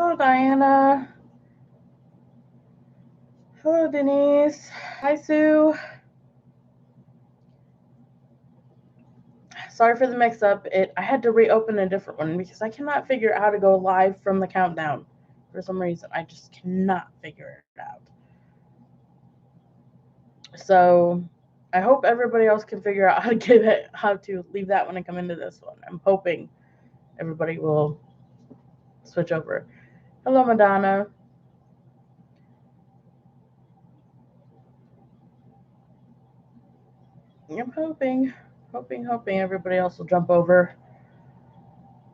Hello, Diana. Hello, Denise. Hi, Sue. Sorry for the mix-up. I had to reopen a different one because I cannot figure out how to go live from the countdown. For some reason, I just cannot figure it out. So I hope everybody else can figure out how to leave that one and come into this one. I'm hoping everybody will switch over. Hello, Madonna. I'm hoping everybody else will jump over.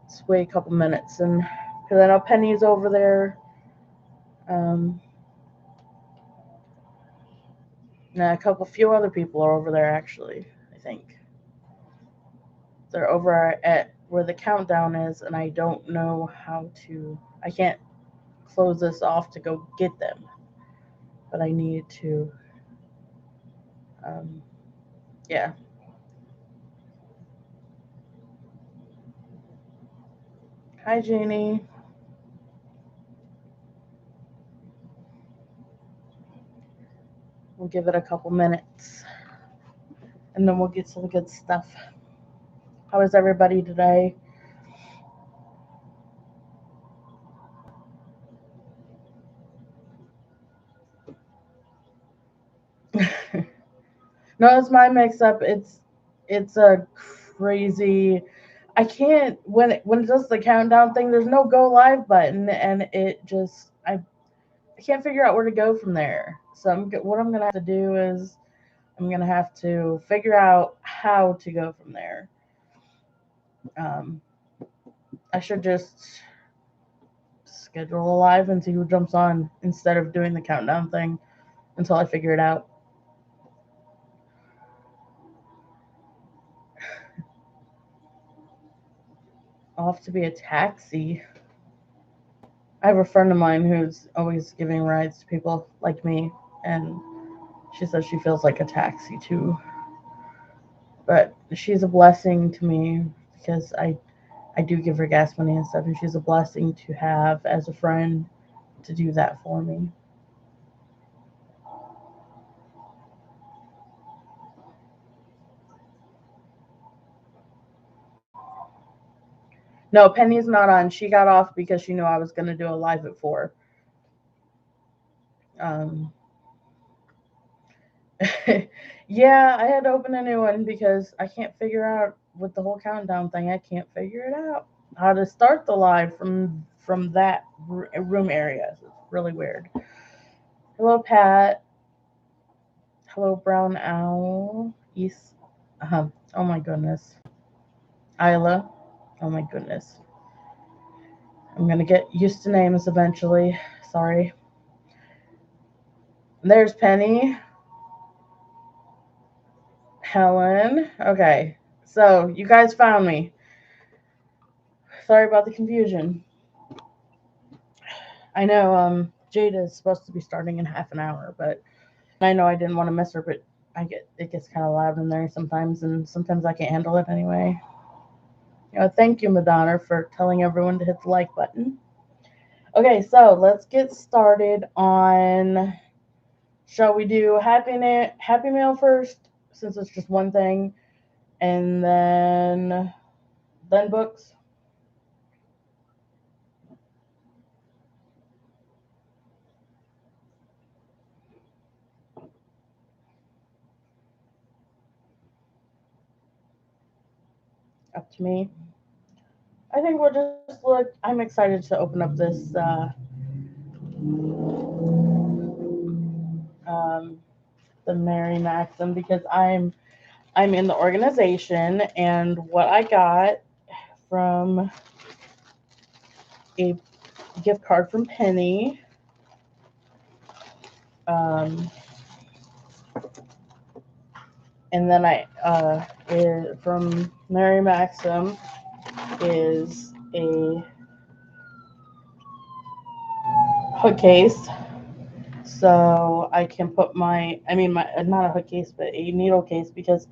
Let's wait a couple minutes, and because I know Penny's over there. Um, a few other people are over there actually. I think they're over at where the countdown is, and I don't know how to. I can't close this off to go get them, but I need to. Um, yeah. Hi, Janie. We'll give it a couple minutes, and then we'll get to the good stuff. How is everybody today? No, it's my mix up. It's a crazy. I can't when it does the countdown thing. There's no go live button, and I can't figure out where to go from there. So what I'm gonna have to do is I'm gonna have to figure out how to go from there. Um, I should just schedule a live and see who jumps on instead of doing the countdown thing until I figure it out. I'll have to be a taxi. I have a friend of mine who's always giving rides to people like me, and she says she feels like a taxi too. But she's a blessing to me because I do give her gas money and stuff, and she's a blessing to have as a friend to do that for me. No, Penny's not on. She got off because she knew I was going to do a live at 4. Um, yeah, I had to open a new one because I can't figure out with the whole countdown thing. I can't figure it out how to start the live from that room area. It's really weird. Hello, Pat. Hello, Brown Owl. East. Oh my goodness. Isla. Oh my goodness. I'm gonna get used to names eventually. Sorry. There's Penny. Helen. Okay. So you guys found me. Sorry about the confusion. I know Jada is supposed to be starting in half an hour, but I know I didn't want to miss her, but it gets kind of loud in there sometimes, and sometimes I can't handle it anyway. Thank you, Madonna, for telling everyone to hit the like button. Okay, so let's get started on. Shall we do Happy Mail first, since it's just one thing, and then books? Up to me. I think we'll just look. I'm excited to open up this um, the Mary Maxim because I'm in the organization, and what I got from a gift card from Penny. Um, and then from Mary Maxim is a hook case, so I can put my not a hook case, but a needle case, because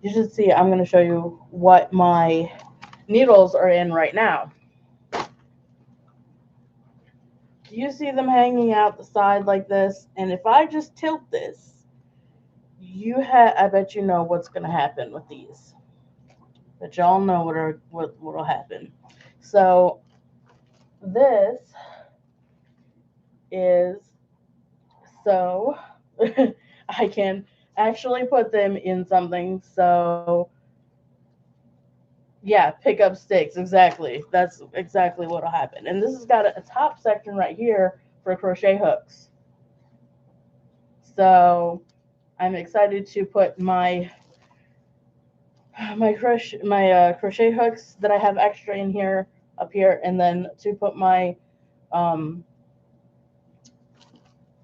you should see. I'm going to show you what my needles are in right now. you see them hanging out the side like this, and if I just tilt this, I bet you know what's gonna happen with these. But y'all know what'll happen. So this is so I can actually put them in something. So yeah, pick up sticks. Exactly. That's exactly what'll happen. And this has got a top section right here for crochet hooks. So I'm excited to put my crochet hooks that I have extra in here up here, and then to put um,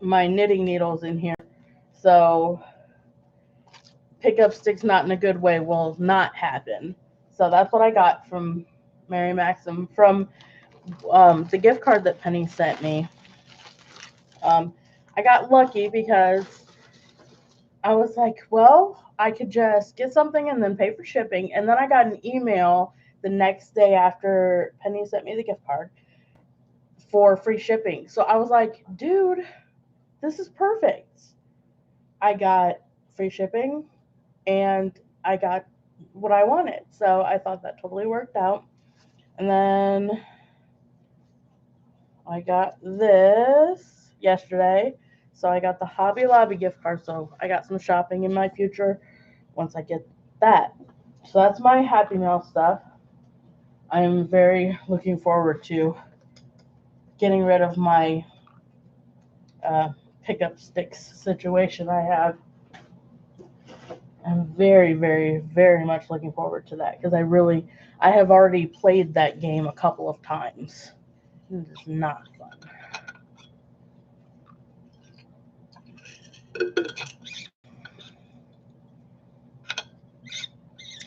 my knitting needles in here. So pick up sticks not in a good way will not happen. So that's what I got from Mary Maxim from the gift card that Penny sent me. Um, I got lucky because I was like, well, I could just get something and then pay for shipping. And then I got an email the next day after Penny sent me the gift card for free shipping. So I was like, dude, this is perfect. I got free shipping and I got what I wanted. So I thought that totally worked out. And then I got this yesterday. So I got the Hobby Lobby gift card. So I got some shopping in my future once I get that. So that's my Happy Meal stuff. I am very looking forward to getting rid of my uh, pickup sticks situation I have. I'm very, very, very much looking forward to that because I have already played that game a couple of times. It is not fun.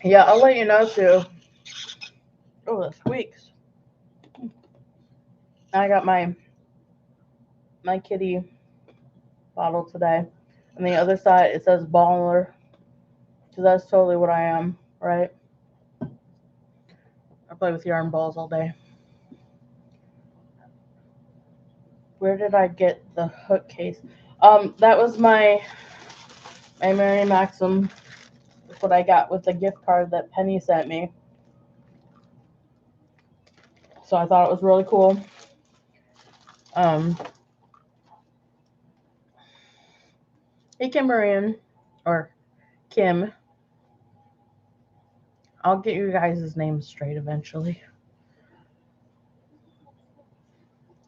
Yeah, I'll let you know too. Oh, the squeaks. I got my kitty bottle today. On the other side, it says baller because that's totally what I am, right? I play with yarn balls all day. Where did I get the hook case? That was my Mary Maxim. That's what I got with the gift card that Penny sent me. So I thought it was really cool. Um, hey, Kimberly, or Kim. I'll get you guys' names straight eventually.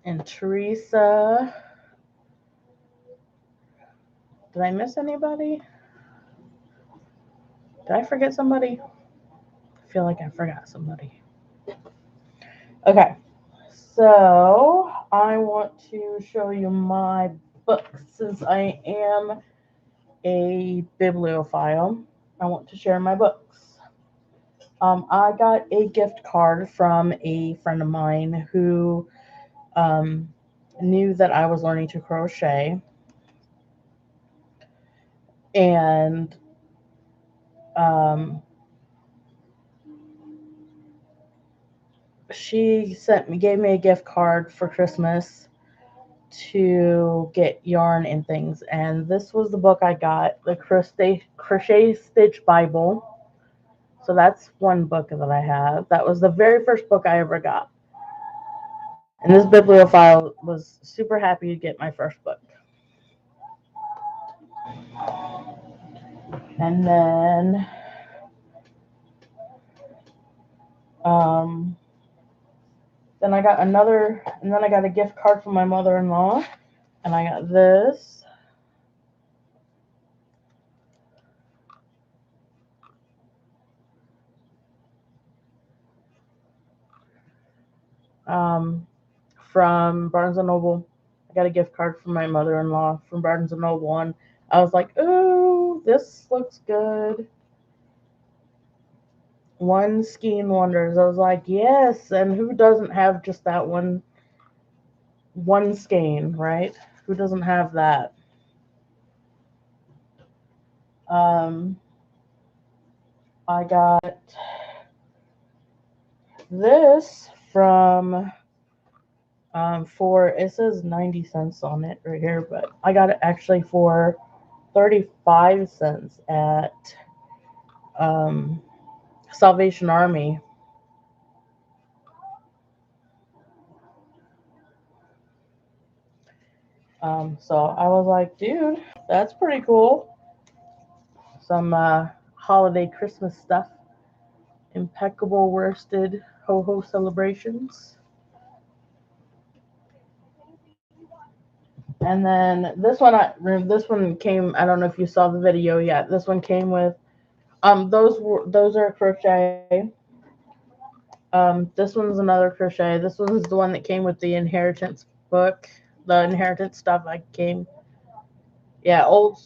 And Teresa. Did I miss anybody? Did I forget somebody? I feel like I forgot somebody. Okay. So I want to show you my books since I am a bibliophile. I want to share my books. I got a gift card from a friend of mine who um, knew that I was learning to crochet, and um, she gave me a gift card for Christmas to get yarn and things. And this was the book I got, the Crochet Stitch Bible. So that's one book that I have. That was the very first book I ever got. And this bibliophile was super happy to get my first book. And um, then I got a gift card from my mother-in-law, and I got this. Um, from Barnes and Noble. I got a gift card from my mother-in-law from Barnes and Noble, and I was like, "Ooh, this looks good." One Skein Wonders. I was like, "Yes," and who doesn't have just that one skein, right? Who doesn't have that? Um, I got this from For, it says 90 cents on it right here, but I got it actually for 35 cents at um, Salvation Army. So I was like, dude, that's pretty cool. Some holiday Christmas stuff. Impeccable worsted ho ho celebrations. And then this one came. I don't know if you saw the video yet. This one came with those are crochet. This one's another crochet. This one's the one that came with the inheritance book, the inheritance stuff. I came, yeah, old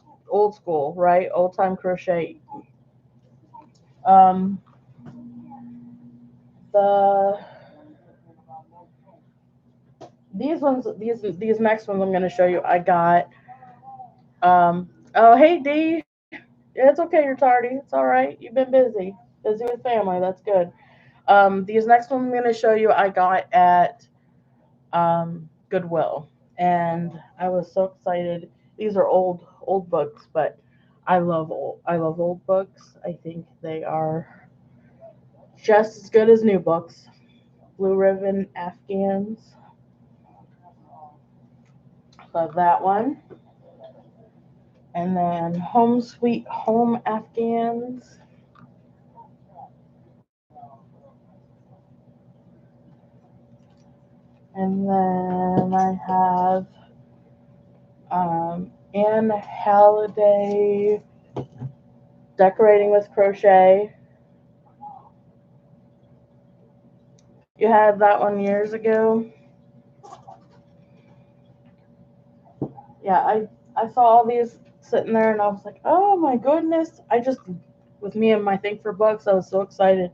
school, right? Old time crochet. Um, the these next ones I'm gonna show you. I got oh hey D, it's okay, you're tardy. It's all right. You've been busy with family. That's good. These next ones I'm gonna show you. I got at Goodwill, and I was so excited. These are old books, but I love old books. I think they are just as good as new books. Blue Ribbon Afghans, love that one, and then Home Sweet Home Afghans, and then I have Anne Halliday Decorating with Crochet. You had that one years ago. Yeah, I saw all these sitting there, and I was like, oh my goodness! I just, with me and my thing for books, I was so excited.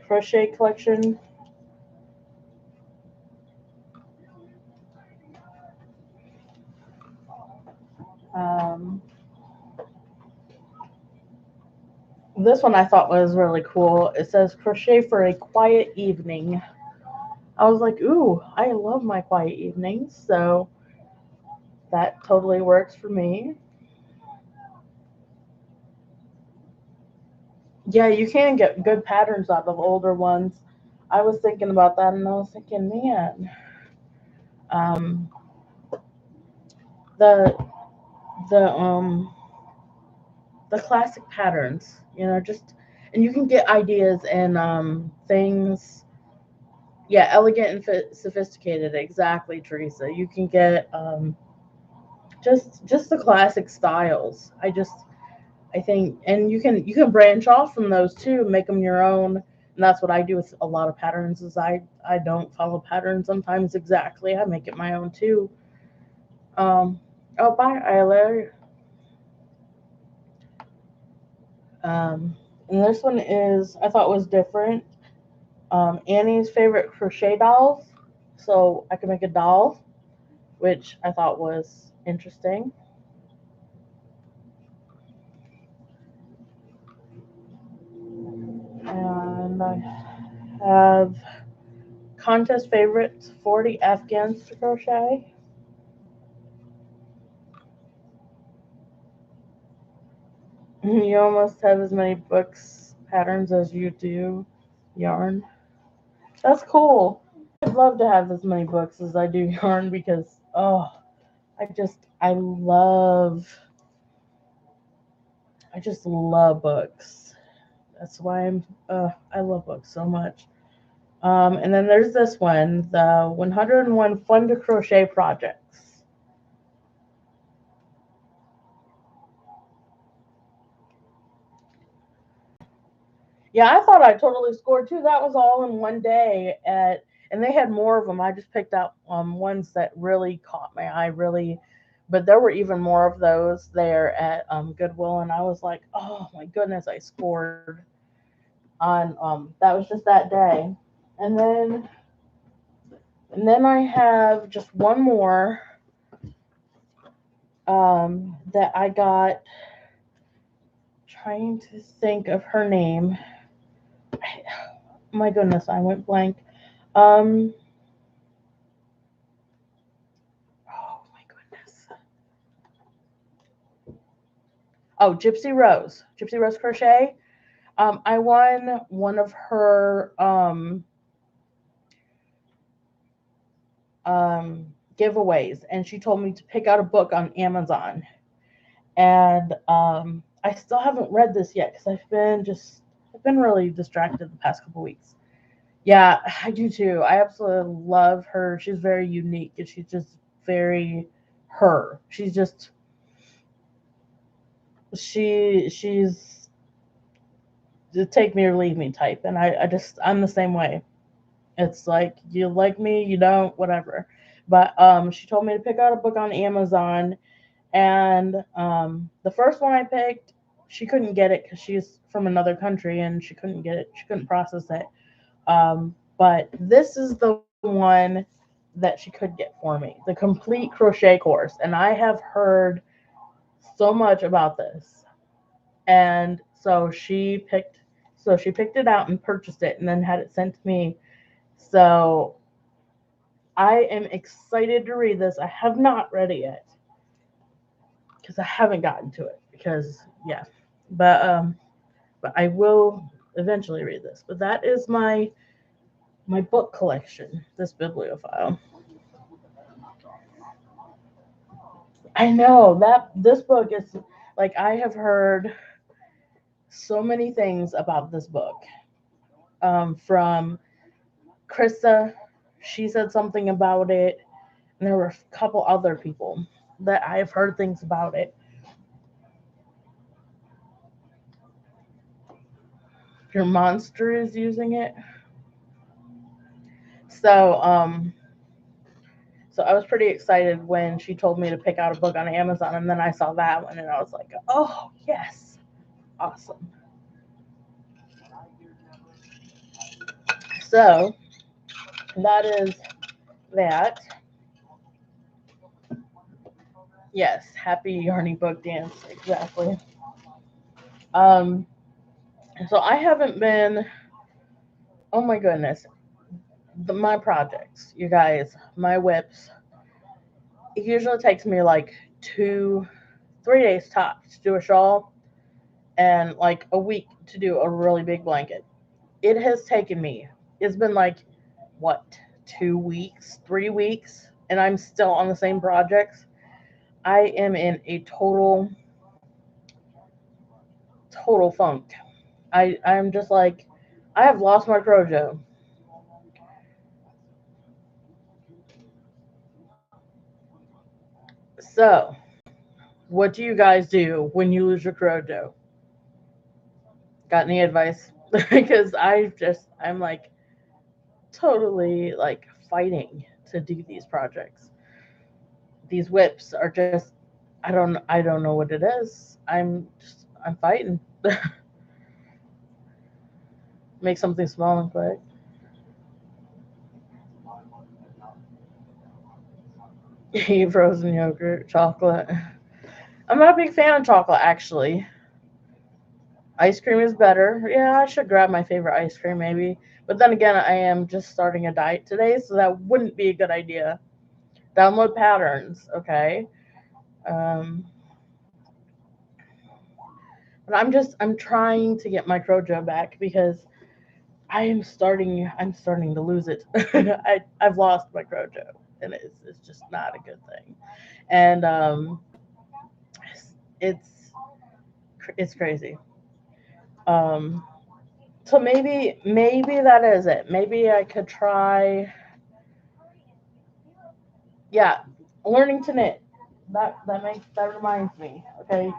Crochet collection. Um, this one I thought was really cool. It says crochet for a quiet evening. I was like, ooh, I love my quiet evenings, so that totally works for me. Yeah, you can get good patterns out of older ones. I was thinking about that, and I was thinking, man, um, the the the classic patterns, just, and you can get ideas and things. Yeah, elegant and sophisticated. Exactly, Teresa. You can get just the classic styles. I think, and you can branch off from those too, make them your own. And that's what I do with a lot of patterns. Is I don't follow patterns sometimes exactly. I make it my own too. Oh, bye, Isla. Um, and this one is, I thought was different. Annie's favorite crochet dolls. So I could make a doll, which I thought was interesting. And I have contest favorites 40 Afghans to crochet. You almost have as many books patterns as you do yarn. That's cool. I'd love to have as many books as I do yarn because I just love books. That's why I love books so much. And then there's this one, the 101 Fun to Crochet Projects. Yeah, I thought I totally scored too. That was all in one day and they had more of them. I just picked out ones that really caught my eye, really, but there were even more of those there at Goodwill, and I was like, oh my goodness, I scored on that was just that day, and then I have just one more that I got. Trying to think of her name. My goodness, I went blank. Um, Oh, Gypsy Rose Crochet. I won one of her giveaways, and she told me to pick out a book on Amazon. And I still haven't read this yet because I've been really distracted the past couple weeks. Yeah, I do too. I absolutely love her. She's very unique, and she's just very her. She's the take me or leave me type, and I'm the same way. It's like you like me, you don't, whatever. But she told me to pick out a book on Amazon, and the first one I picked, she couldn't get it because she's from another country and she couldn't get it. She couldn't process it. But this is the one that she could get for me, the complete crochet course, and I have heard so much about this. And so she picked it out and purchased it, and then had it sent to me. So I am excited to read this. I have not read it yet because I haven't gotten to it because yeah, but I will eventually read this. But that is my book collection. This bibliophile. I know that this book is like I have heard so many things about this book from Krista. She said something about it, and there were a couple other people that I have heard things about it. Your monster is using it. So, so I was pretty excited when she told me to pick out a book on Amazon, and then I saw that one, and I was like, "Oh yes, awesome!" So that is that. Yes, happy yarny book dance, exactly. Um, so I haven't been. Oh my goodness, my projects, you guys, my whips. It usually takes me like 3 days tops to do a shawl, and like a week to do a really big blanket. It has taken me. It's been like what 2 weeks, 3 weeks, and I'm still on the same projects. I am in a total funk. I'm just like I have lost my crojo. So, what do you guys do when you lose your crojo? Got any advice? Because I'm like totally like fighting to do these projects. These whips are just I don't know what it is. I'm fighting. Make something small and quick. Eat frozen yogurt, chocolate. I'm not a big fan of chocolate actually. Ice cream is better. Yeah, I should grab my favorite ice cream maybe. But then again, I am just starting a diet today, so that wouldn't be a good idea. Download patterns, okay? Um, but I'm trying to get my Crojo back because I'm starting to lose it. I've lost my Crojo, and it's just not a good thing. And it's it's crazy. Um, so maybe that is it. Maybe I could try, yeah, learning to knit. That reminds me. Okay,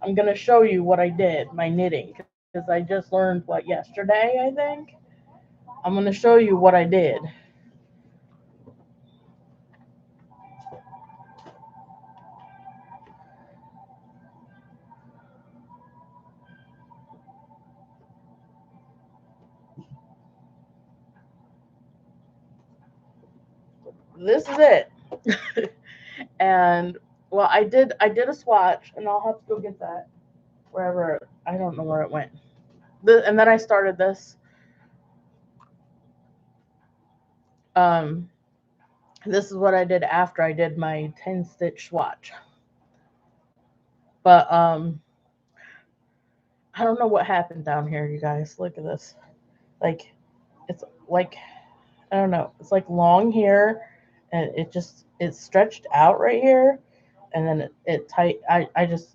I'm gonna show you what I did, my knitting, because I just learned what yesterday, I think. I'm gonna show you what I did. This is it. And well, I did a swatch, and I'll have to go get that wherever I don't know where it went. And then I started this. Um, this is what I did after I did my 10 stitch swatch. But I don't know what happened down here, you guys. Look at this. Like, it's like, I don't know. It's like long here, and it's stretched out right here, and then it tight. I just,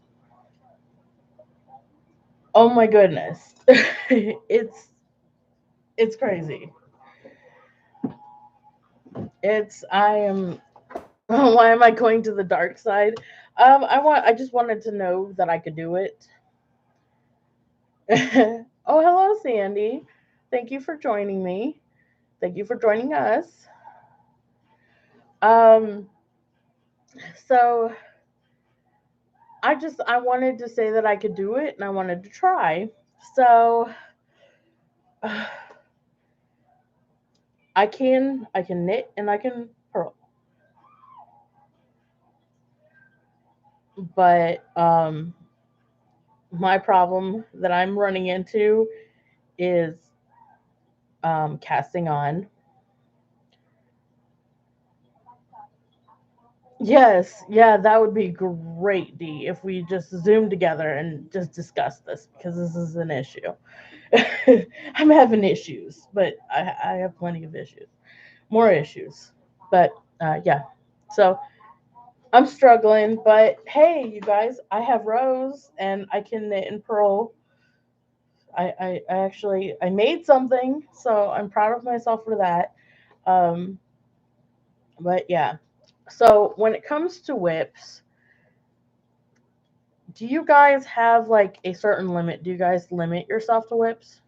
oh my goodness, it's crazy. I am. Why am I going to the dark side? I just wanted to know that I could do it. Oh, hello, Sandy. Thank you for joining me. Thank you for joining us. Um, so I wanted to say that I could do it and I wanted to try. So I can knit and I can purl. But my problem that I'm running into is casting on. Yes, yeah, that would be great, D, if we just zoom together and just discuss this because this is an issue. I'm having issues, but I have plenty of issues, more issues. But yeah, so I'm struggling. But hey, you guys, I have Rose and I can knit and purl. I actually I made something, so I'm proud of myself for that. Um, but yeah, so when it comes to whips, do you guys have like a certain limit? Do you guys limit yourself to whips?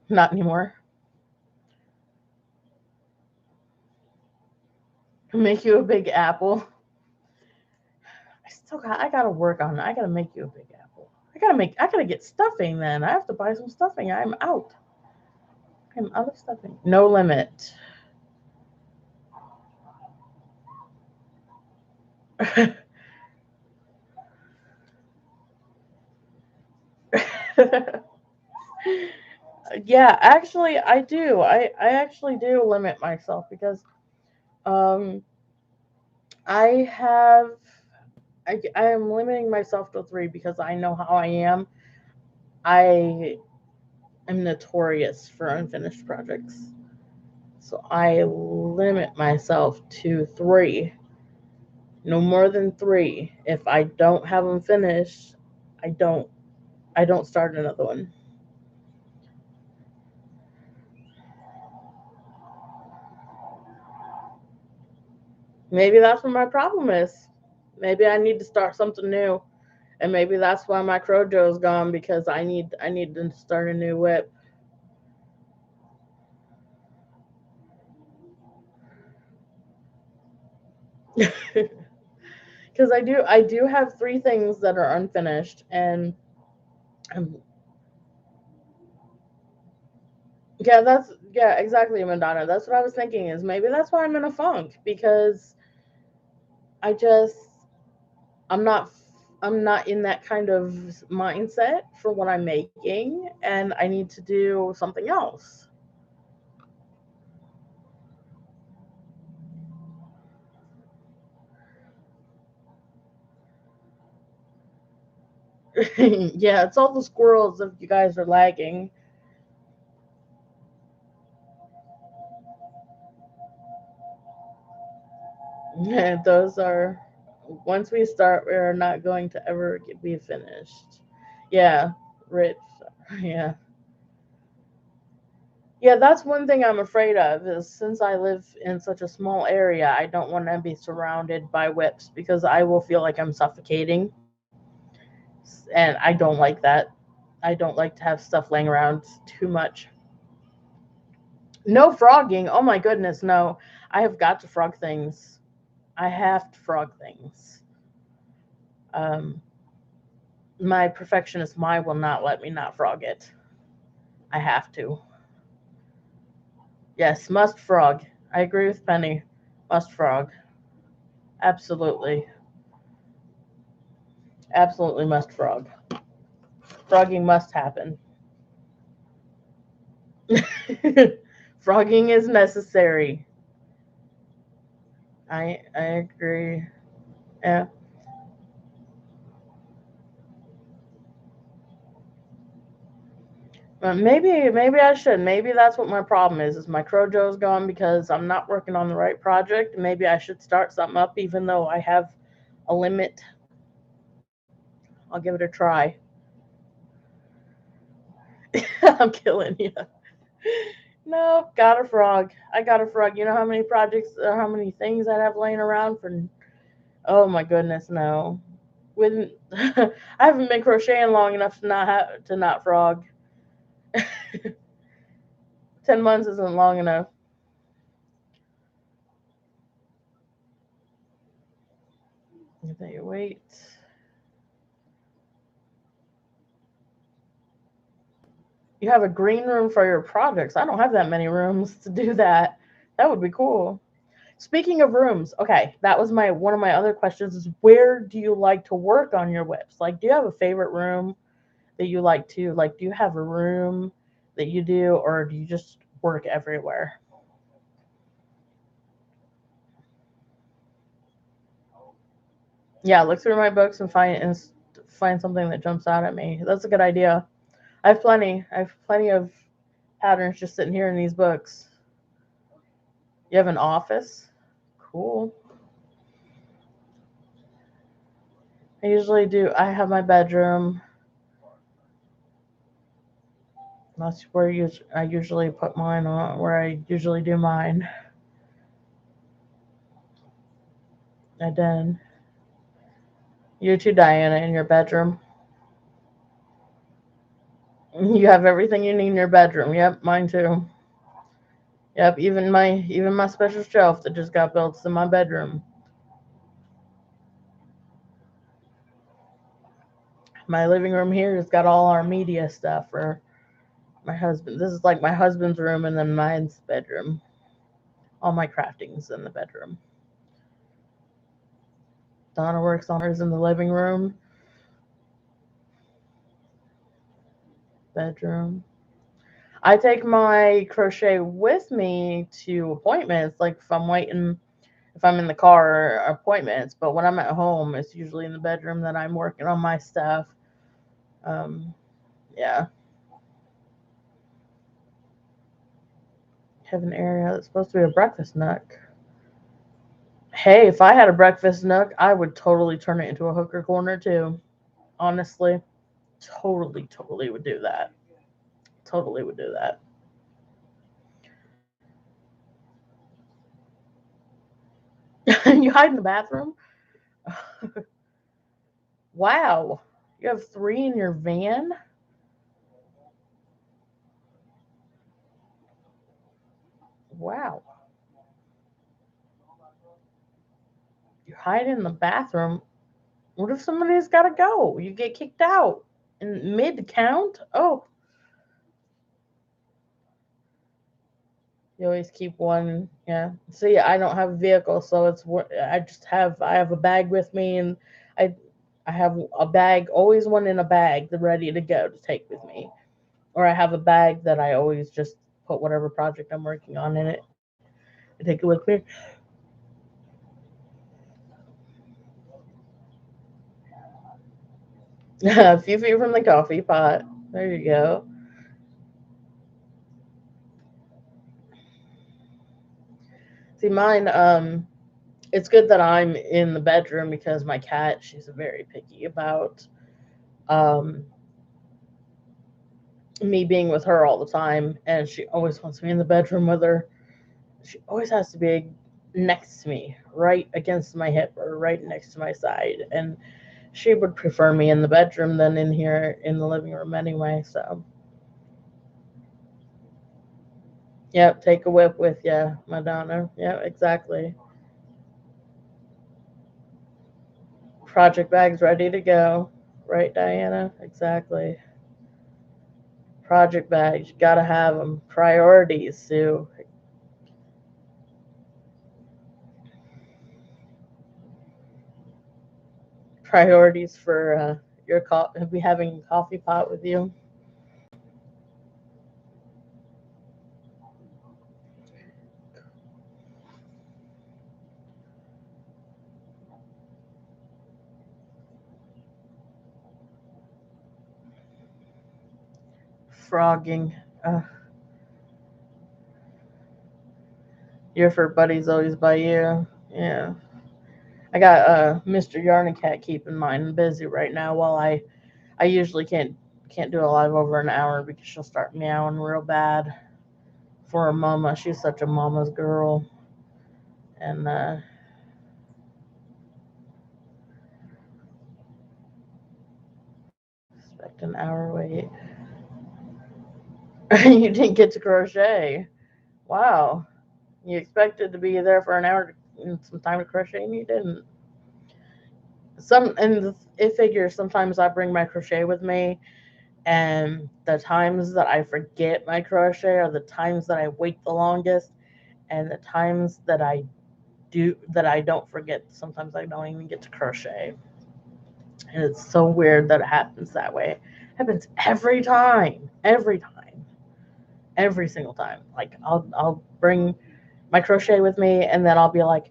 Not anymore. Make you a big apple. I gotta work on it. I gotta make you a big apple. I gotta get stuffing then. I have to buy some stuffing. I'm out. I'm out of stuffing. No limit. Yeah, actually I do. I actually do limit myself because um I have I am limiting myself to three because I know how I am. I am notorious for unfinished projects. So I limit myself to three, no more than three. If I don't have them finished, I don't I don't start another one. Maybe that's what my problem is. Maybe I need to start something new, and maybe that's why my Crojo's gone because I need to start a new whip. Because I do have three things that are unfinished, and um, yeah, exactly, Madonna. That's what I was thinking. Is maybe that's why I'm in a funk because I just I'm not I'm not in that kind of mindset for what I'm making, and I need to do something else. Yeah, it's all the squirrels if you guys are lagging. Yeah, those are once we start, we're not going to ever be finished. Yeah, rich. Yeah. Yeah, that's one thing I'm afraid of is since I live in such a small area, I don't want to be surrounded by whips because I will feel like I'm suffocating. And I don't like that. I don't like to have stuff laying around too much. No frogging. Oh my goodness, no. I have got to frog things. I have to frog things. Um, my perfectionist mind will not let me not frog it. I have to. Yes, must frog. I agree with Penny. Must frog. Absolutely. Absolutely must frog. Frogging must happen. Frogging is necessary. I agree. Yeah. Maybe I should. Maybe that's what my problem is my Crojo's gone because I'm not working on the right project. Maybe I should start something up even though I have a limit. I'll give it a try. I'm killing you. No, got a frog. I got a frog. You know how many projects or how many things I have laying around for? Oh my goodness, no. When I haven't been crocheting long enough to not frog. 10 months isn't long enough. Wait. You have a green room for your projects. I don't have that many rooms to do that. That would be cool. Speaking of rooms, okay, that was my one of my other questions is where do you like to work on your whips? Like, do you have a favorite room that you like to like? Do you have a room that you do, or do you just work everywhere? Yeah, look through my books and find something that jumps out at me. That's a good idea. I have plenty. I have plenty of patterns just sitting here in these books. You have an office? Cool. I usually do. I have my bedroom. That's where I usually put mine on, where I usually do mine. And then you too, Diana, in your bedroom. You have everything you need in your bedroom. Yep, mine too. Yep, even my special shelf that just got built is in my bedroom. My living room here has got all our media stuff for my husband. This is like my husband's room and then mine's bedroom. All my crafting's in the bedroom. Donna works on hers in the living room, bedroom. I take my crochet with me to appointments, like if I'm in the car, appointments. But when I'm at home, it's usually in the bedroom that I'm working on my stuff. Um, yeah, have an area that's supposed to be a breakfast nook. Hey, if I had a breakfast nook, I would totally turn it into a hooker corner too. Honestly, totally would do that. Totally would do that. You hide in the bathroom? Wow. You have three in your van? Wow. You hide in the bathroom. What if somebody's got to go? You get kicked out in mid count? Oh, you always keep one. Yeah. See, I don't have a vehicle, so I have a bag with me, and I I have a bag, always one in a bag, ready to go to take with me, or I have a bag that I always just put whatever project I'm working on in it. I take it with me. A few feet from the coffee pot. There you go. See, mine. It's good that I'm in the bedroom because my cat, she's very picky about um me being with her all the time, and she always wants me in the bedroom with her. She always has to be next to me, right against my hip or right next to my side, and she would prefer me in the bedroom than in here in the living room anyway. So, yep, take a whip with you, Madonna. Yep, exactly. Project bags ready to go, right, Diana? Exactly. Project bags, you gotta have them. Priorities, Sue. Priorities for be having a coffee pot with you. Frogging. Uh, your fur buddy's always by you. Yeah. I got Mr. Yarnicat keeping mine busy right now while I usually can't do a live over an hour because she'll start meowing real bad for her mama. She's such a mama's girl. And expect an hour wait. You didn't get to crochet. Wow. You expected to be there for an hour and some time to crochet and you didn't. It figures sometimes I bring my crochet with me, and the times that I forget my crochet are the times that I wait the longest, and the times that I don't forget, sometimes I don't even get to crochet. And it's so weird that it happens that way. It happens every time, every single time. Like I'll bring my crochet with me, and then I'll be like,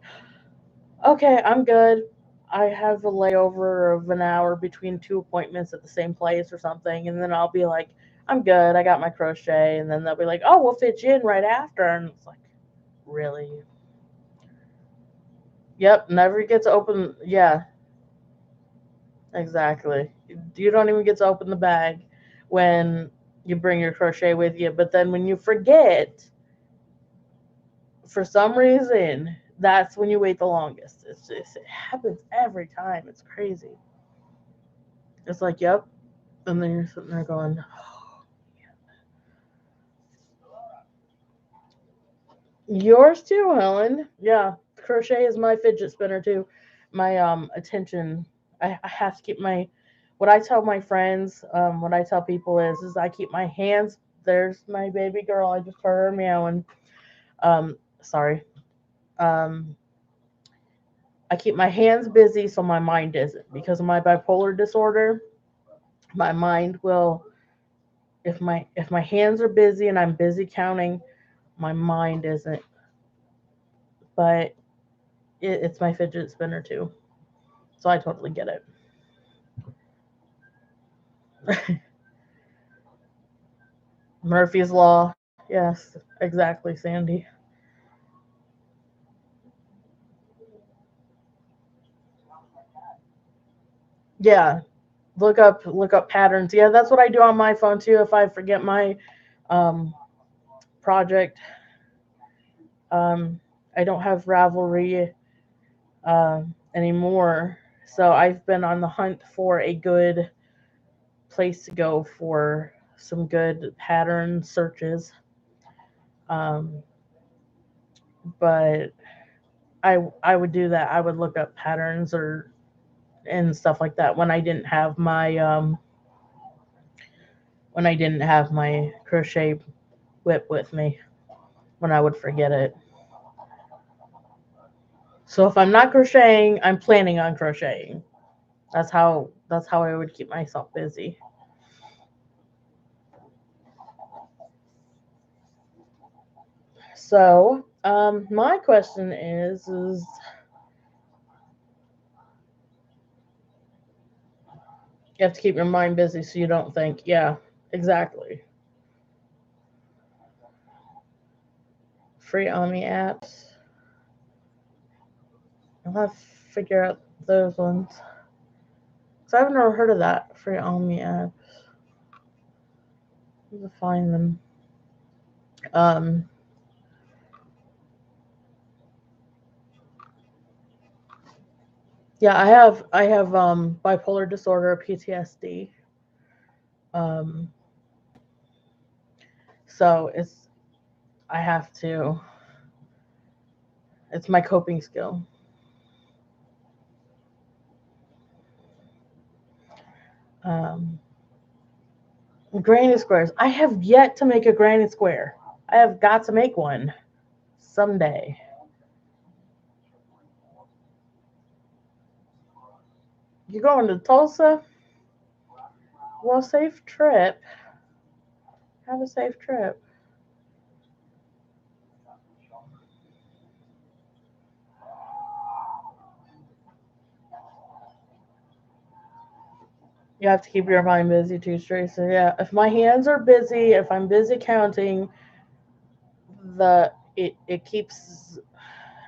okay, I'm good. I have a layover of an hour between two appointments at the same place or something, and then I'll be like, I'm good. I got my crochet, and then they'll be like, oh, we'll fit you in right after, and it's like, really? Yep, never get to open. Yeah, exactly. You don't even get to open the bag when you bring your crochet with you, but then when you forget, for some reason, that's when you wait the longest. It happens every time. It's crazy. It's like, yep. And then you're sitting there going, oh, yours too, Helen. Yeah, crochet is my fidget spinner too. My attention. I have to keep my. What I tell my friends, what I tell people is I keep my hands. There's my baby girl. I just heard her meowing. Sorry. Um, I keep my hands busy so my mind isn't, because of my bipolar disorder. My mind will, if my hands are busy and I'm busy counting, my mind isn't. But it's my fidget spinner too, so I totally get it. Murphy's Law. Yes, exactly, Sandy. Yeah, look up patterns. Yeah, that's what I do on my phone too. If I forget my um, project, um, I don't have Ravelry anymore, so I've been on the hunt for a good place to go for some good pattern searches. Um, but I would do that. I would look up patterns or and stuff like that when I didn't have my crochet whip with me, when I would forget it. So if I'm not crocheting, I'm planning on crocheting. That's how I would keep myself busy. So, my question is you have to keep your mind busy so you don't think, yeah, exactly. Free Ami apps. I'll have to figure out those ones. Cause I've never heard of that free Ami apps. To find them. Um, yeah, I have bipolar disorder, PTSD. Um, so I have to. It's my coping skill. Um, Granny squares. I have yet to make a granny square. I have got to make one someday. You going to Tulsa? Well, safe trip. Have a safe trip. You have to keep your mind busy too, Tracy. Yeah, if my hands are busy, if I'm busy counting, it keeps.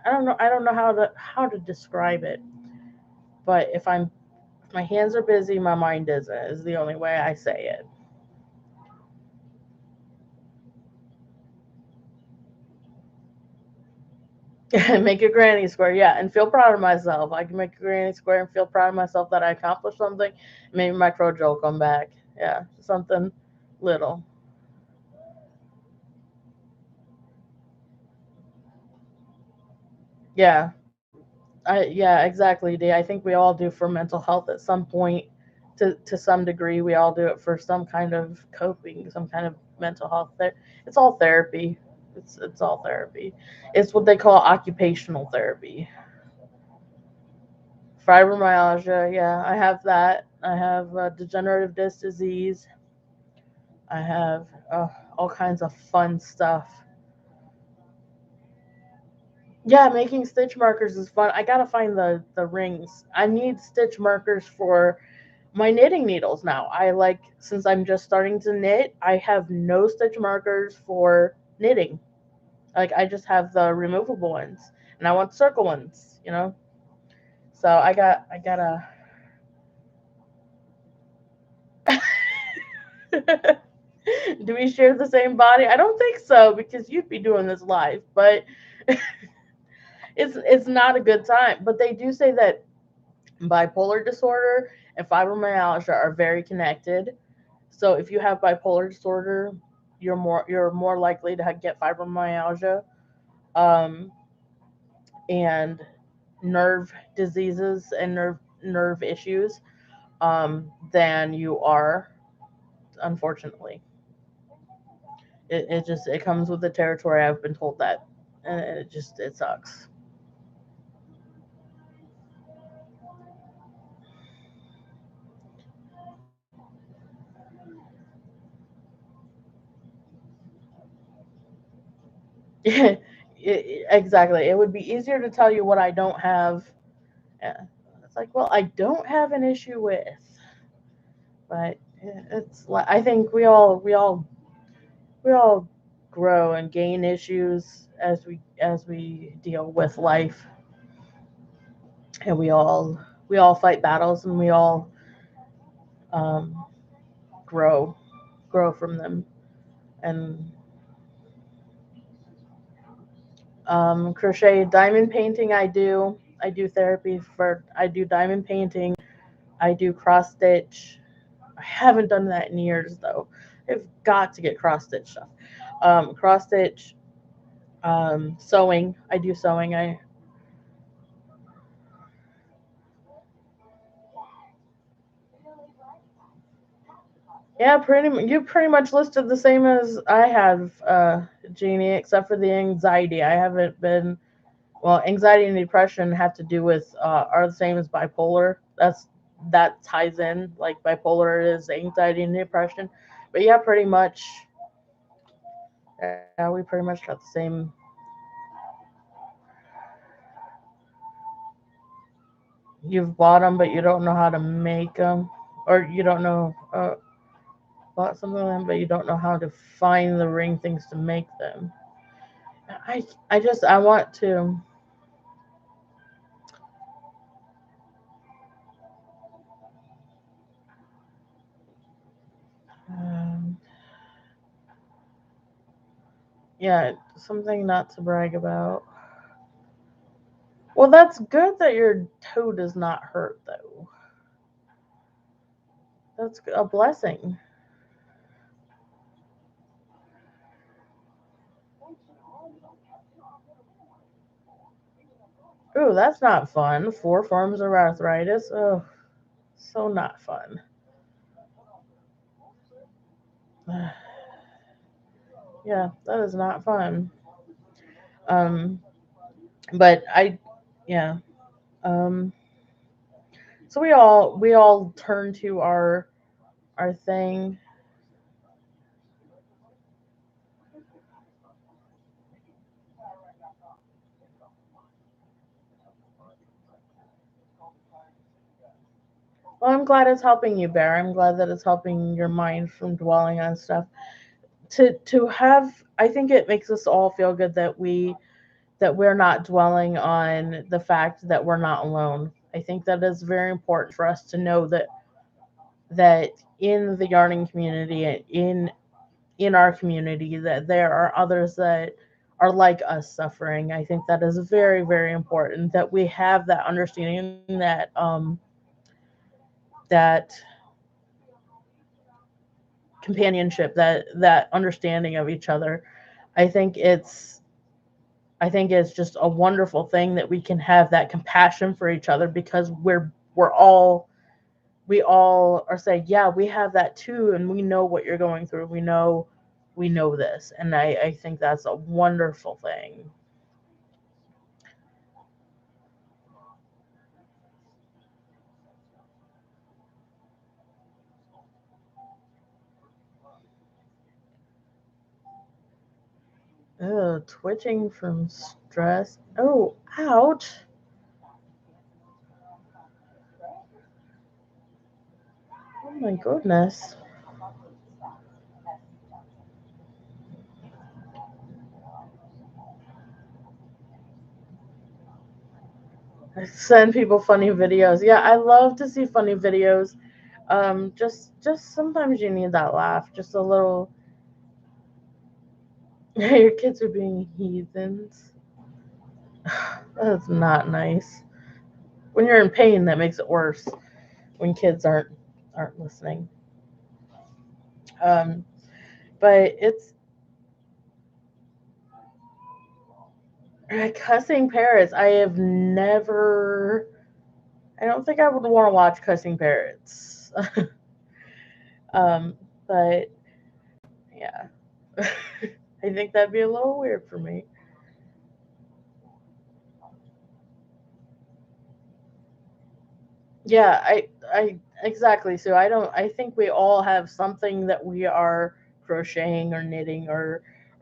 I don't know how to describe it, but if my hands are busy, my mind isn't. Is the only way I say it. Make a granny square, yeah, and feel proud of myself. I can make a granny square and feel proud of myself that I accomplished something. Maybe my crojo will come back. Yeah, something little. Yeah, yeah, exactly, D. I think we all do for mental health at some point, to some degree. We all do it for some kind of coping, some kind of mental health. It's all therapy. It's all therapy. It's what they call occupational therapy. Fibromyalgia, yeah, I have that. I have degenerative disc disease. I have all kinds of fun stuff. Yeah, making stitch markers is fun. I gotta find the rings. I need stitch markers for my knitting needles now. I like since I'm just starting to knit, I have no stitch markers for knitting. Like I just have the removable ones, and I want circle ones. So I gotta. Do we share the same body? I don't think so because you'd be doing this live, but it's not a good time. But they do say that bipolar disorder and fibromyalgia are very connected. So if you have bipolar disorder, you're more likely to get fibromyalgia, um, and nerve diseases and nerve issues, than you are. Unfortunately, it comes with the territory. I've been told that, and it sucks. Exactly. It would be easier to tell you what I don't have. Yeah. It's like, well, I don't have an issue with, but it's like I think we all grow and gain issues as we deal with life, and we all fight battles, and we all um, grow grow from them. And crochet, diamond painting, I do therapy for I do diamond painting. I do cross stitch. I haven't done that in years though. I've got to get cross stitch stuff. Cross stitch, sewing. I do sewing. I Yeah, you pretty much listed the same as I have, Jeannie, except for the anxiety. I haven't been Well, anxiety and depression have to do with are the same as bipolar. That ties in like bipolar is anxiety and depression. But yeah, pretty much. Yeah, we pretty much got the same. You've bought them, but you don't know how to make them, or you don't know bought some of them, but you don't know how to find the ring things to make them. I want to. Um, yeah, something not to brag about. Well, that's good that your toe does not hurt, though. That's a blessing. Ooh, that's not fun. Four forms of arthritis. Oh, so not fun. Yeah, that is not fun. Um, but yeah. Um, so we all turn to our our thing. Well, I'm glad it's helping you, Bear. I'm glad that it's helping your mind from dwelling on stuff. To have, I think it makes us all feel good that we're not dwelling on the fact that we're not alone. I think that is very important for us to know that in the yarning community and in our community that there are others that are like us suffering. I think that is very, very important that we have that understanding that companionship, that understanding of each other. I think it's I think it's just a wonderful thing that we can have that compassion for each other because we're all we all are saying, yeah, we have that too, and we know what you're going through. We know this, and I think that's a wonderful thing. Oh, twitching from stress. Oh, ouch. Oh my goodness. I send people funny videos. Yeah, I love to see funny videos. Just sometimes you need that laugh. Just a little. Your kids are being heathens. That's not nice. When you're in pain, that makes it worse. When kids aren't listening. Um, but it's cussing parrots. I have never. I don't think I would want to watch cussing parrots. um, but yeah, I think that'd be a little weird for me. Yeah, I exactly. So I don't. I think we all have something that we are crocheting or knitting or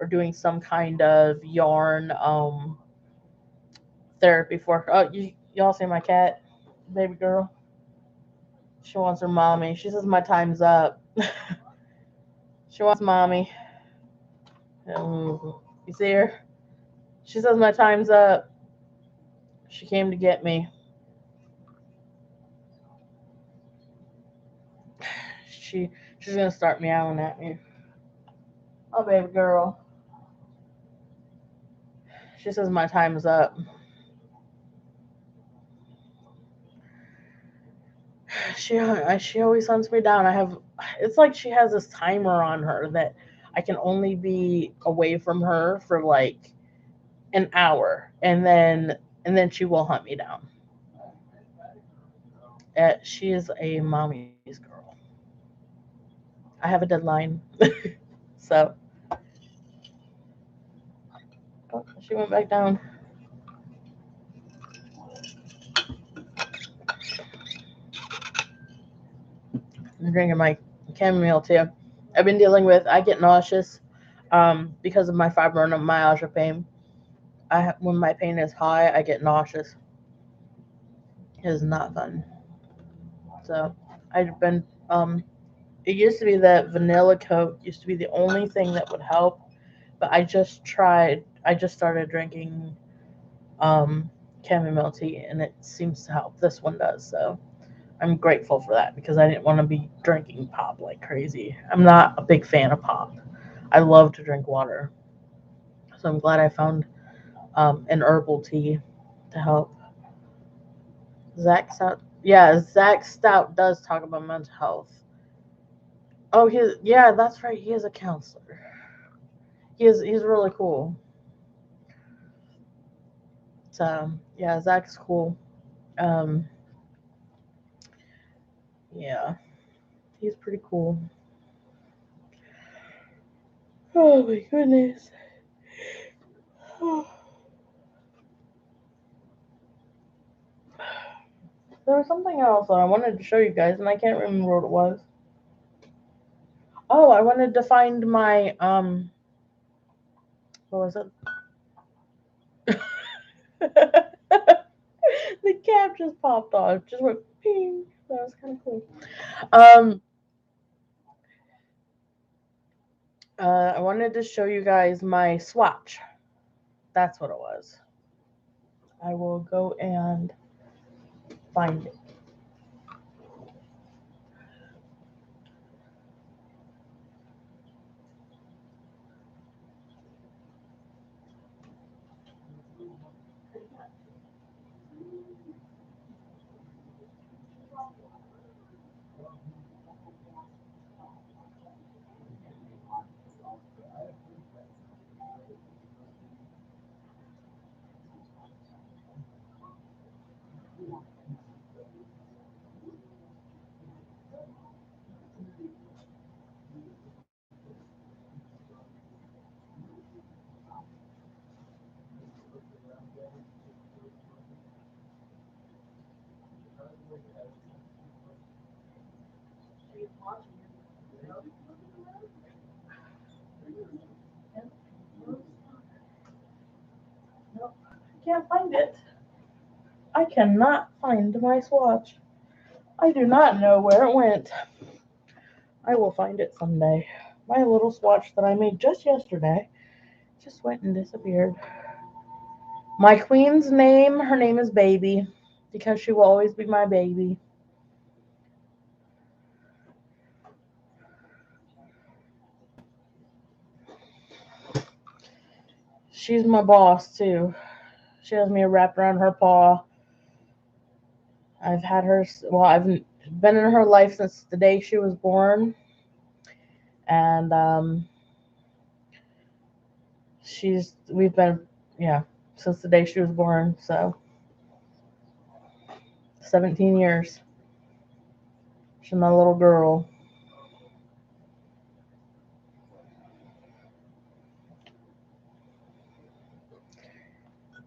doing some kind of yarn therapy for. Oh, y'all see my cat, baby girl. She wants her mommy. She says my time's up. She wants mommy. You see her? She says my time's up. She came to get me. She she's gonna start meowing at me. Oh, baby girl. She says my time's up. She always hunts me down. I have it's like she has this timer on her that I can only be away from her for like an hour, and then she will hunt me down. She is a mommy's girl. I have a deadline, so oh, she went back down. I'm drinking my chamomile tea. I've been dealing with. I get nauseous, because of my fibromyalgia pain. When my pain is high, I get nauseous. It is not fun. So I've been. It used to be that vanilla Coke used to be the only thing that would help, but I just tried. I just started drinking um, chamomile tea, and it seems to help. This one does. So I'm grateful for that because I didn't want to be drinking pop like crazy. I'm not a big fan of pop. I love to drink water. So I'm glad I found an herbal tea to help. Zach Stout. Yeah, Zach Stout does talk about mental health. Oh, yeah, that's right. He is a counselor. He's really cool. So yeah, Zach's cool. Um, yeah, he's pretty cool. Oh my goodness. There was something else that I wanted to show you guys, and I can't remember what it was. Oh, I wanted to find my what was it? The cap just popped off. Just went ping. That was kind of cool. Um, I wanted to show you guys my swatch. That's what it was. I will go and find it. Nope, can't find it. I cannot find my swatch. I do not know where it went. I will find it someday. My little swatch that I made just yesterday just went and disappeared. My queen's name, her name is Baby, because she will always be my baby. She's my boss too. She has me wrapped around her paw. I've had her, well, I've been in her life since the day she was born, and we've been, yeah, since the day she was born, so 17 years. She's my little girl.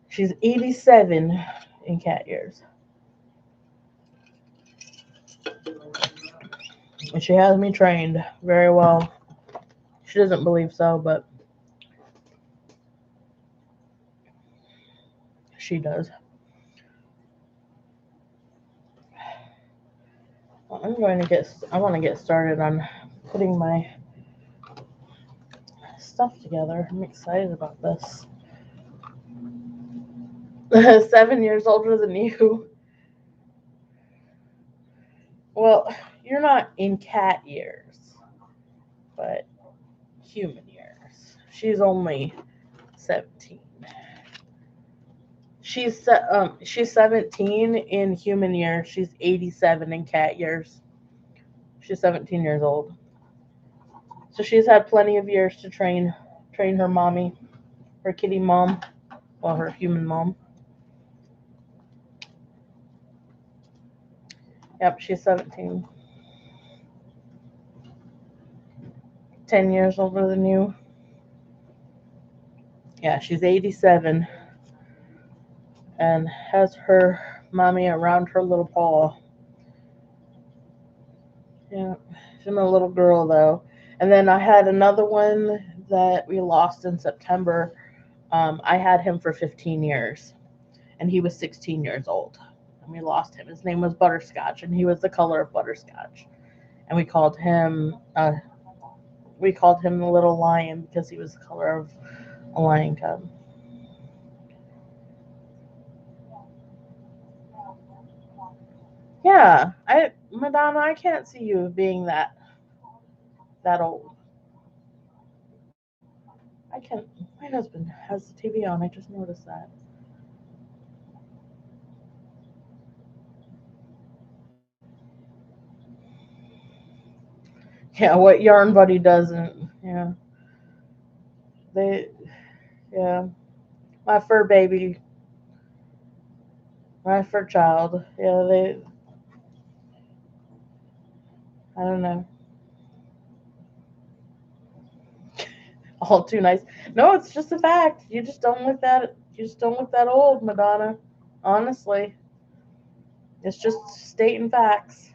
She's 87 in cat years. And she has me trained very well. She doesn't believe so, but she does. Well, I want to get started on putting my stuff together. I'm excited about this. 7 years older than you. Well, you're not in cat years, but human years. She's only 17. She's 17 in human years. She's 87 in cat years. She's 17 years old. So she's had plenty of years to train her mommy, her kitty mom, well, her human mom. Yep, she's 17. 10 years older than you. Yeah, she's 87 and has her mommy around her little paw. Yeah, she's my little girl though. And then I had another one that we lost in September. I had him for 15 years, and he was 16 years old. And we lost him. His name was Butterscotch, and he was the color of butterscotch. And we called him the little lion because he was the color of a lion cub. Yeah, Madonna, I can't see you being that old. I can't. My husband has the TV on. I just noticed that. Yeah, what Yarn Buddy doesn't. Yeah, they. Yeah, my fur baby, my fur child. Yeah, they. I don't know. All too nice. No, it's just a fact. You just don't look that. You just don't look that old, Madonna. Honestly, it's just stating facts.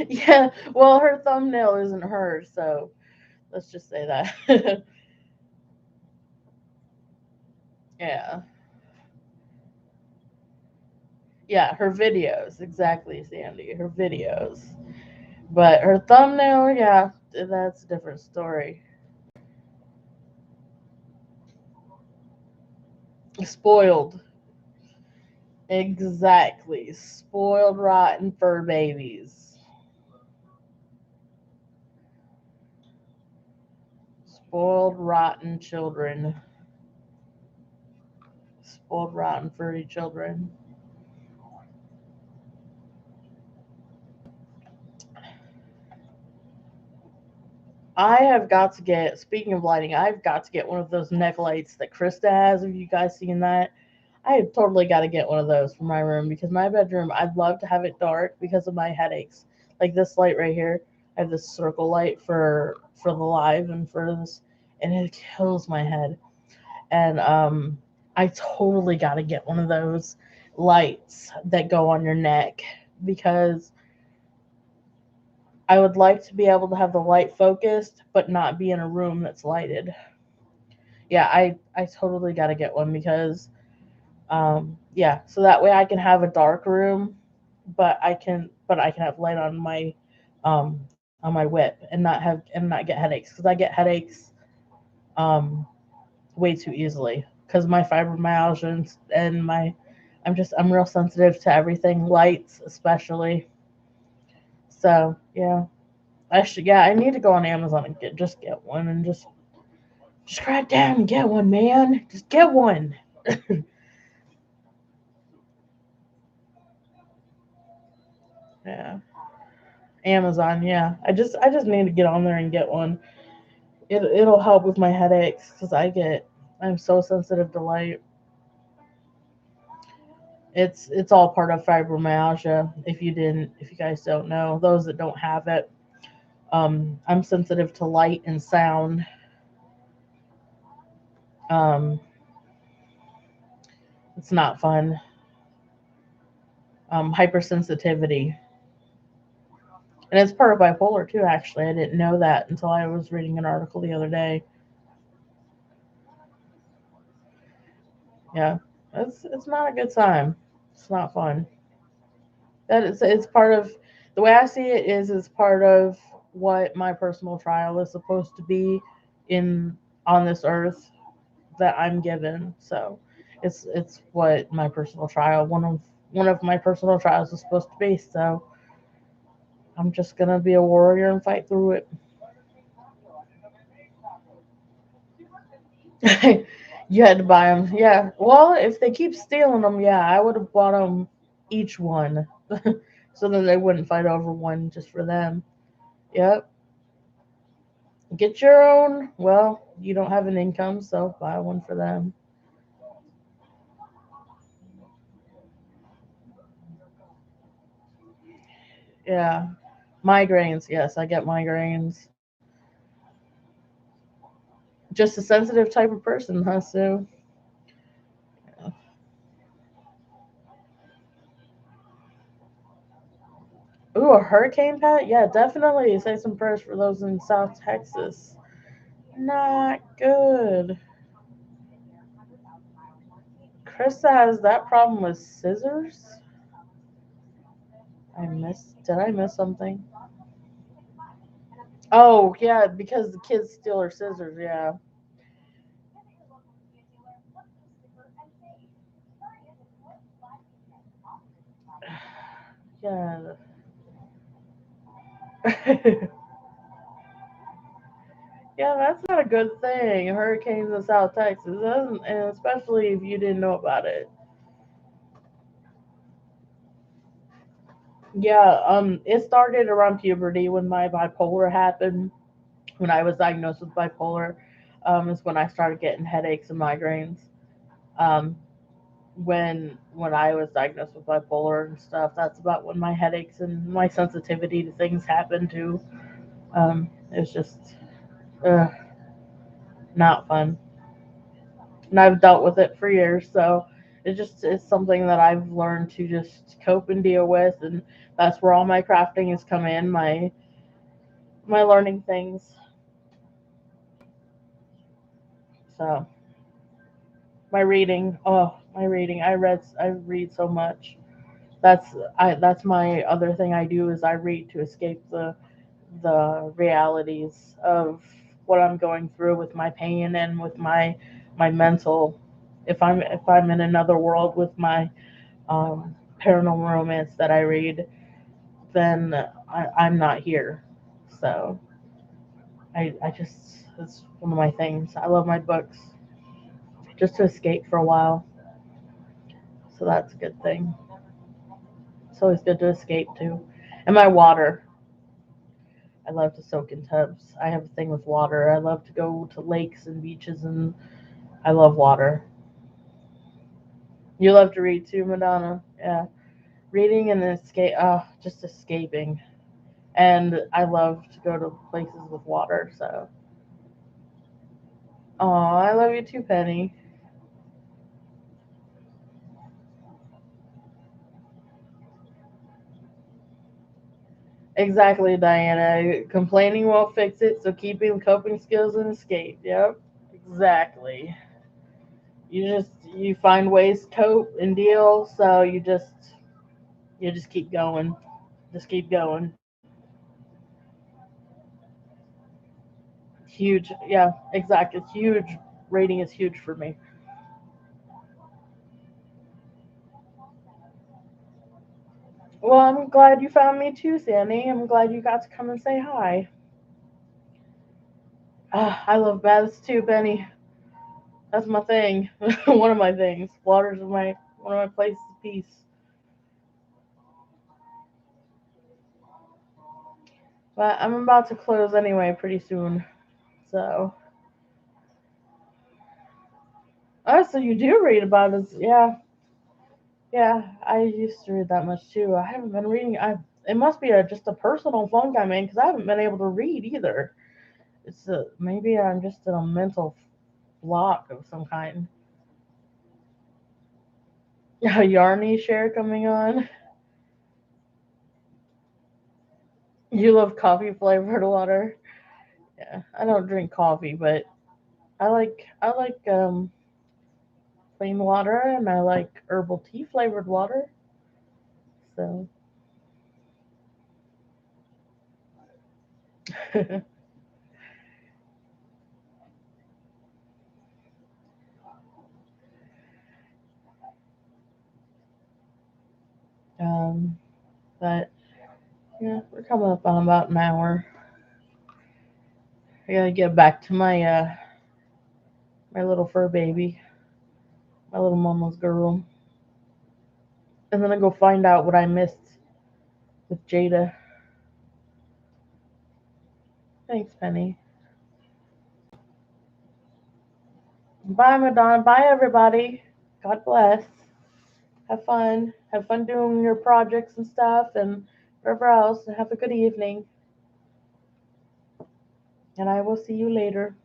Yeah, well, her thumbnail isn't hers, so let's just say that. Yeah. Yeah, her videos, exactly, Sandy, her videos. But her thumbnail, yeah, that's a different story. Spoiled. Exactly. Spoiled, rotten fur babies. Spoiled, rotten children. Spoiled, rotten, furry children. I have got to get, speaking of lighting, I've got to get one of those neck lights that Krista has. Have you guys seen that? I have totally got to get one of those for my room because my bedroom, I'd love to have it dark because of my headaches. Like this light right here, I have this circle light for the live and for this, and it kills my head. And I totally got to get one of those lights that go on your neck because I would like to be able to have the light focused, but not be in a room that's lighted. Yeah, I totally got to get one because yeah, so that way I can have a dark room, but I can have light on my whip and not get headaches because I get headaches um way too easily because my fibromyalgia and my I'm real sensitive to everything lights especially. So yeah, I need to go on Amazon and get one and just crack down and get one, man. Just get one. Yeah, Amazon. Yeah, I just need to get on there and get one. It'll help with my headaches because I'm so sensitive to light. It's all part of fibromyalgia. If you guys don't know, those that don't have it, I'm sensitive to light and sound. Um, it's not fun. Hypersensitivity, and it's part of bipolar too. Actually, I didn't know that until I was reading an article the other day. Yeah, it's not a good time. It's not fun. That is it's part of the way I see it is it's part of what my personal trial is supposed to be in on this earth that I'm given. So it's what my personal trial one of my personal trials is supposed to be. So I'm just gonna be a warrior and fight through it. You had to buy them, yeah. Well, if they keep stealing them, yeah, I would have bought them each one, so then they wouldn't fight over one just for them. Yep. Get your own. Well, you don't have an income, so buy one for them. Yeah. Migraines. Yes, I get migraines. Just a sensitive type of person, huh, Sue? Ooh, a hurricane, Pat? Yeah, definitely. Say some prayers for those in South Texas. Not good. Krista has that problem with scissors? Did I miss something? Oh, yeah, because the kids steal her scissors, yeah. Yeah. Yeah, that's not a good thing. Hurricanes in South Texas, doesn't, and especially if you didn't know about it. Yeah, it started around puberty when my bipolar happened. When I was diagnosed with bipolar, is when I started getting headaches and migraines. Um, when I was diagnosed with bipolar and stuff, that's about when my headaches and my sensitivity to things happened too. It's just not fun, and I've dealt with it for years, so it's something that I've learned to just cope and deal with, and that's where all my crafting has come in, my learning things. So my reading. I read so much. That's my other thing I do is I read to escape the realities of what I'm going through with my pain and with my mental. If I'm in another world with my paranormal romance that I read, then I'm not here. So I just it's one of my things. I love my books just to escape for a while. So that's a good thing. It's always good to escape too. And my water. I love to soak in tubs. I have a thing with water. I love to go to lakes and beaches, and I love water. You love to read too, Madonna. Yeah, reading and escape. Just escaping. And I love to go to places with water. So, oh, I love you too, Penny. Exactly, Diana. Complaining won't fix it, so keeping coping skills and escape. Yep, exactly. You find ways to cope and deal, so you just keep going. Just keep going. Huge, yeah, exactly. It's huge. Rating is huge for me. Well, I'm glad you found me too, Sandy. I'm glad you got to come and say hi. I love baths too, Benny. That's my thing. One of my things. Water's my one of my places of peace. But I'm about to close anyway pretty soon. So, oh, so you do read about us? Yeah, yeah. I used to read that much too. I haven't been reading. I It must be just a personal funk I'm in because I haven't been able to read either. Maybe I'm just in a mental block of some kind. A Yarny share coming on. You love coffee flavored water. Yeah, I don't drink coffee, but I like plain water and I like herbal tea flavored water. So, um, but yeah, we're coming up on about an hour. I gotta get back to my little fur baby, my little mama's girl, and then I go find out what I missed with Jada. Thanks, Penny. Bye, Madonna. Bye, everybody. God bless. Have fun. Have fun doing your projects and stuff and whatever else. And have a good evening. And I will see you later.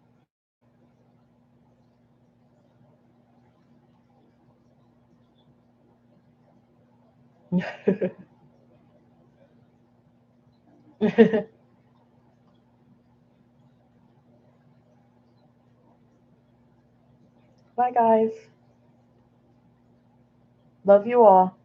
Bye, guys. Love you all.